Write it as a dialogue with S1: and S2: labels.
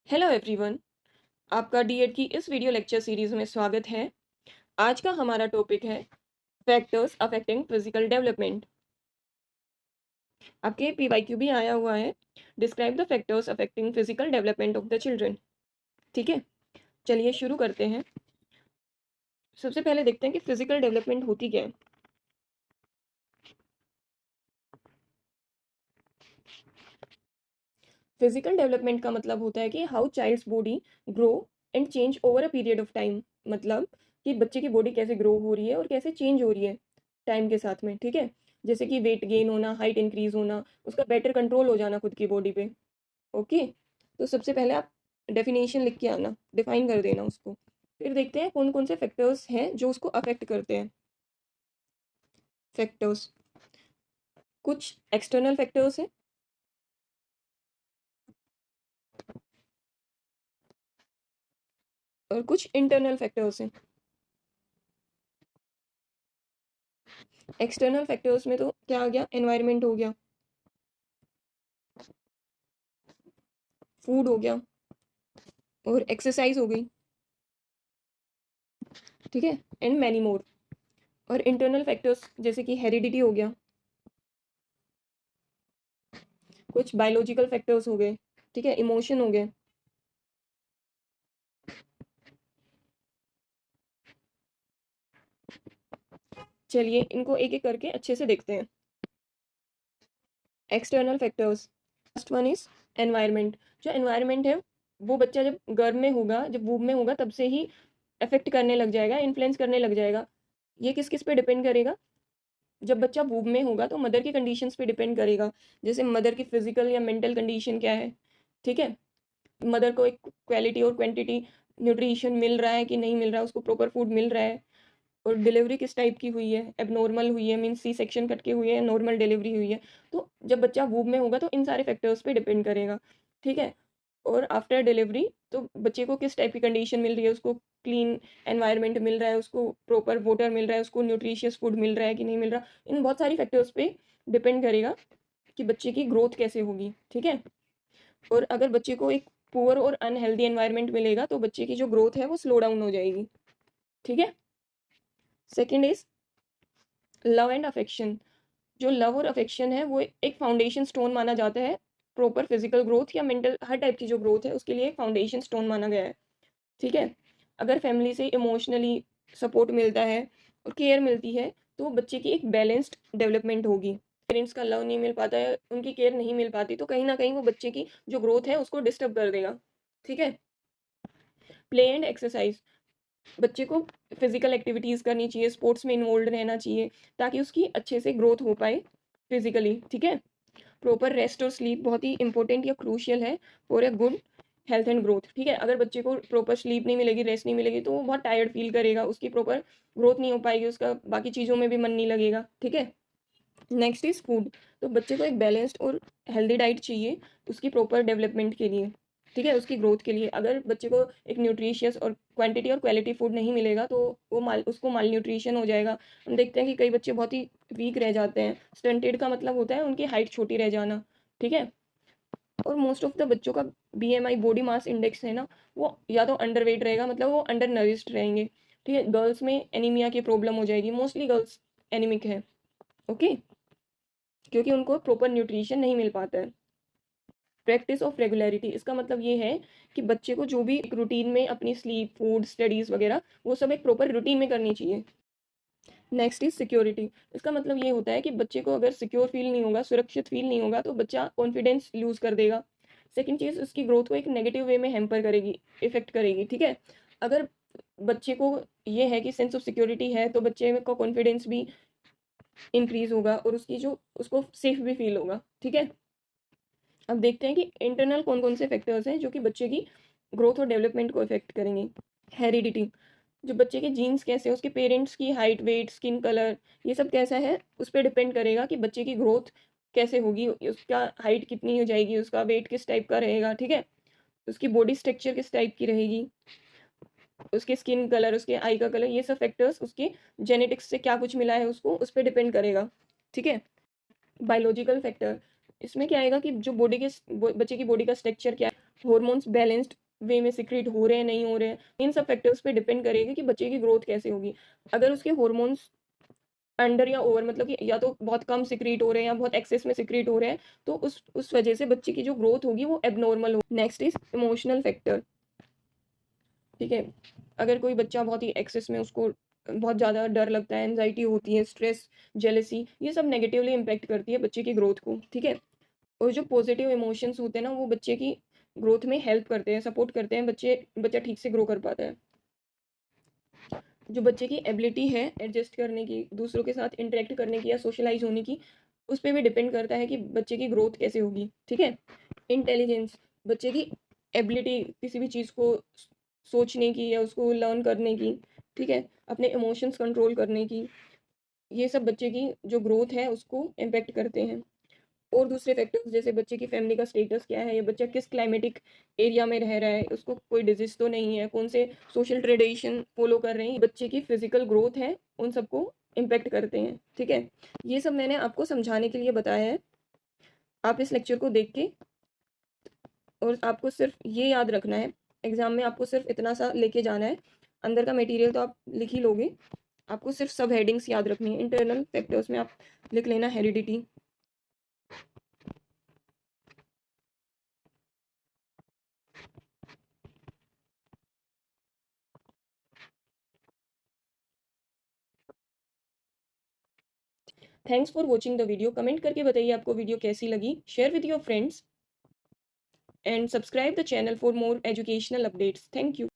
S1: Hello everyone. आपका DEd की इस वीडियो लेक्चर सीरीज में स्वागत है। आज का हमारा टॉपिक है फैक्टर्स अफेक्टिंग फिजिकल डेवलपमेंट। आपके पीवाईक्यू भी आया हुआ है, describe the factors affecting physical development of the children. ठीक है, चलिए शुरू करते हैं। सबसे पहले देखते हैं कि फिजिकल डेवलपमेंट होती क्या है। फिजिकल डेवलपमेंट का मतलब होता है कि how child's body grow and change over a period of time. मतलब कि बच्चे की बॉडी कैसे ग्रो हो रही है और कैसे चेंज हो रही है टाइम के साथ में। ठीक है, जैसे कि वेट गेन होना, हाइट इंक्रीज होना, उसका बेटर कंट्रोल हो जाना खुद की बॉडी पे। ओके, तो सबसे पहले आप डेफिनेशन लिख के आना, डिफाइन कर देना उसको। फिर देखते हैं कौन कौन से फैक्टर्स हैं जो उसको अफेक्ट करते हैं। फैक्टर्स, कुछ एक्सटर्नल फैक्टर्स हैं और कुछ इंटरनल फैक्टर्स हैं। एक्सटर्नल फैक्टर्स में तो क्या आ गया, एनवायरनमेंट हो गया, फूड हो गया और एक्सरसाइज हो गई। ठीक है, एंड मैनी मोर। और इंटरनल फैक्टर्स जैसे कि हेरिडिटी हो गया, कुछ बायोलॉजिकल फैक्टर्स हो गए। ठीक है, इमोशन हो गए। चलिए इनको एक एक करके अच्छे से देखते हैं। External factors, first one is environment. जो एनवायरनमेंट है वो बच्चा जब गर्भ में होगा, जब वूब में होगा, तब से ही अफेक्ट करने लग जाएगा, इन्फ्लुएंस करने लग जाएगा। ये किस किस पे डिपेंड करेगा, जब बच्चा वूब में होगा तो मदर की कंडीशंस पे डिपेंड करेगा। जैसे मदर की फिजिकल या मेंटल कंडीशन क्या है। ठीक है, मदर को एक क्वालिटी और क्वांटिटी न्यूट्रिशन मिल रहा है कि नहीं मिल रहा है, उसको प्रॉपर फूड मिल रहा है, और डिलीवरी किस टाइप की हुई है, एबनॉर्मल हुई है मीन्स सी सेक्शन कट के हुई है, नॉर्मल डिलीवरी हुई है। तो जब बच्चा वूब में होगा तो इन सारे फैक्टर्स पे डिपेंड करेगा। ठीक है, और आफ्टर डिलीवरी तो बच्चे को किस टाइप की कंडीशन मिल रही है, उसको क्लीन एनवायरनमेंट मिल रहा है, उसको प्रॉपर वाटर मिल रहा है, उसको न्यूट्रिशियस फूड मिल रहा है कि नहीं मिल रहा। इन बहुत सारी फैक्टर्स पे डिपेंड करेगा कि बच्चे की ग्रोथ कैसे होगी। ठीक है, और अगर बच्चे को एक पुअर और अनहेल्दी एनवायरनमेंट मिलेगा तो बच्चे की जो ग्रोथ है वो स्लो डाउन हो जाएगी। ठीक है, second is love and affection. जो लव और अफेक्शन है वो एक फाउंडेशन स्टोन माना जाता है प्रॉपर फिजिकल ग्रोथ या मेंटल हर टाइप की जो ग्रोथ है उसके लिए एक फाउंडेशन स्टोन माना गया है। ठीक है, अगर फैमिली से इमोशनली सपोर्ट मिलता है और केयर मिलती है तो बच्चे की एक बैलेंस्ड डेवलपमेंट होगी। पेरेंट्स का लव नहीं मिल पाता है, उनकी केयर नहीं मिल पाती, तो कहीं ना कहीं वो बच्चे की जो ग्रोथ है उसको डिस्टर्ब कर देगा। ठीक है, प्ले एंड एक्सरसाइज, बच्चे को फिजिकल एक्टिविटीज़ करनी चाहिए, स्पोर्ट्स में इन्वॉल्व रहना चाहिए ताकि उसकी अच्छे से ग्रोथ हो पाए फिजिकली। ठीक है, प्रॉपर रेस्ट और स्लीप बहुत ही इंपॉर्टेंट या क्रूशियल है for a good health and growth. ठीक है, अगर बच्चे को प्रॉपर स्लीप नहीं मिलेगी, रेस्ट नहीं मिलेगी, तो वो बहुत टायर्ड फील करेगा, उसकी प्रॉपर ग्रोथ नहीं हो पाएगी, उसका बाकी चीज़ों में भी मन नहीं लगेगा। ठीक है, नेक्स्ट इज फूड। तो बच्चे को एक बैलेंस्ड और हेल्दी डाइट चाहिए उसकी प्रॉपर डेवलपमेंट के लिए। ठीक है, उसकी ग्रोथ के लिए अगर बच्चे को एक न्यूट्रिशियस और क्वांटिटी और क्वालिटी फूड नहीं मिलेगा तो वो उसको माल न्यूट्रिशन हो जाएगा। हम देखते हैं कि कई बच्चे बहुत ही वीक रह जाते हैं। स्टंटेड का मतलब होता है उनकी हाइट छोटी रह जाना। ठीक है, और मोस्ट ऑफ द बच्चों का बीएमआई बॉडी मास इंडेक्स है ना, वो या तो अंडर वेट रहेगा, मतलब वो अंडर नरिश्ड रहेंगे। ठीक है, गर्ल्स में एनीमिया की प्रॉब्लम हो जाएगी, मोस्टली गर्ल्स एनीमिक है। ओके, क्योंकि उनको प्रॉपर न्यूट्रिशन नहीं मिल पाता है। प्रैक्टिस ऑफ रेगुलरिटी, इसका मतलब ये है कि बच्चे को जो भी एक रूटीन में अपनी स्लीप, फूड, स्टडीज़ वगैरह वो सब एक प्रॉपर रूटीन में करनी चाहिए। Next is security. इसका मतलब ये होता है कि बच्चे को अगर सिक्योर फील नहीं होगा, सुरक्षित फील नहीं होगा, तो बच्चा कॉन्फिडेंस लूज कर देगा। सेकेंड चीज़, उसकी ग्रोथ को एक नेगेटिव वे में हैम्पर करेगी, इफेक्ट करेगी। ठीक है, अगर बच्चे को ये है कि सेंस ऑफ सिक्योरिटी है तो बच्चे का कॉन्फिडेंस भी इंक्रीज होगा और उसकी जो उसको सेफ भी फील होगा। ठीक है, अब देखते हैं कि इंटरनल कौन कौन से फैक्टर्स हैं जो कि बच्चे की ग्रोथ और डेवलपमेंट को इफेक्ट करेंगे। हेरिडिटी, जो बच्चे के जीन्स कैसे, उसके पेरेंट्स की हाइट, वेट, स्किन कलर, ये सब कैसा है उस पर डिपेंड करेगा कि बच्चे की ग्रोथ कैसे होगी, उसका हाइट कितनी हो जाएगी, उसका वेट किस टाइप का रहेगा। ठीक है, उसकी बॉडी स्ट्रक्चर किस टाइप की रहेगी, उसके स्किन कलर, उसके आई का कलर, ये सब फैक्टर्स उसके जेनेटिक्स से क्या कुछ मिला है उसको, उस पर डिपेंड करेगा। ठीक है, बायोलॉजिकल फैक्टर, इसमें क्या आएगा कि जो बच्चे की बॉडी का स्ट्रक्चर क्या है, हॉर्मोन्स बैलेंस्ड वे में सिक्रीट हो रहे हैं नहीं हो रहे हैं, इन सब फैक्टर्स पे डिपेंड करेगा कि बच्चे की ग्रोथ कैसे होगी। अगर उसके हॉर्मोन्स अंडर या ओवर, मतलब कि या तो बहुत कम सिक्रीट हो रहे हैं या बहुत एक्सेस में सिक्रीट हो रहे हैं, तो उस वजह से बच्चे की जो ग्रोथ होगी वो एबनॉर्मल हो। Next is emotional factor. ठीक है, अगर कोई बच्चा बहुत ही एक्सेस में, उसको बहुत ज़्यादा डर लगता है, एनजाइटी होती है, स्ट्रेस, जेलसी, ये सब नेगेटिवली इम्पेक्ट करती है बच्चे की ग्रोथ को। ठीक है, और जो पॉजिटिव इमोशंस होते हैं ना, वो बच्चे की ग्रोथ में हेल्प करते हैं, सपोर्ट करते हैं, बच्चा ठीक से ग्रो कर पाता है। जो बच्चे की एबिलिटी है एडजस्ट करने की, दूसरों के साथ इंटरेक्ट करने की या सोशलाइज होने की, उस पर भी डिपेंड करता है कि बच्चे की ग्रोथ कैसे होगी। ठीक है, इंटेलिजेंस, बच्चे की एबिलिटी किसी भी चीज़ को सोचने की या उसको लर्न करने की, ठीक है, अपने इमोशंस कंट्रोल करने की, ये सब बच्चे की जो ग्रोथ है उसको इम्पेक्ट करते हैं। और दूसरे फैक्टर्स जैसे बच्चे की फैमिली का स्टेटस क्या है, ये बच्चा किस क्लाइमेटिक एरिया में रह रहा है, उसको कोई डिजीज तो नहीं है, कौन से सोशल ट्रेडिशन फॉलो कर रहे हैं, बच्चे की फिजिकल ग्रोथ है, उन सबको इम्पेक्ट करते हैं। ठीक है, ये सब मैंने आपको समझाने के लिए बताया है। आप इस लेक्चर को देख के, और आपको सिर्फ ये याद रखना है, एग्जाम में आपको सिर्फ इतना सा लेके जाना है, अंदर का मटेरियल तो आप लिख ही लोगे, आपको सिर्फ सब हेडिंग्स याद रखनी है। इंटरनल फैक्टर्स में आप लिख लेना heredity. Thanks for watching the video. Comment करके बताइए आपको वीडियो कैसी लगी, share with your friends, and subscribe the channel for more educational updates. Thank you.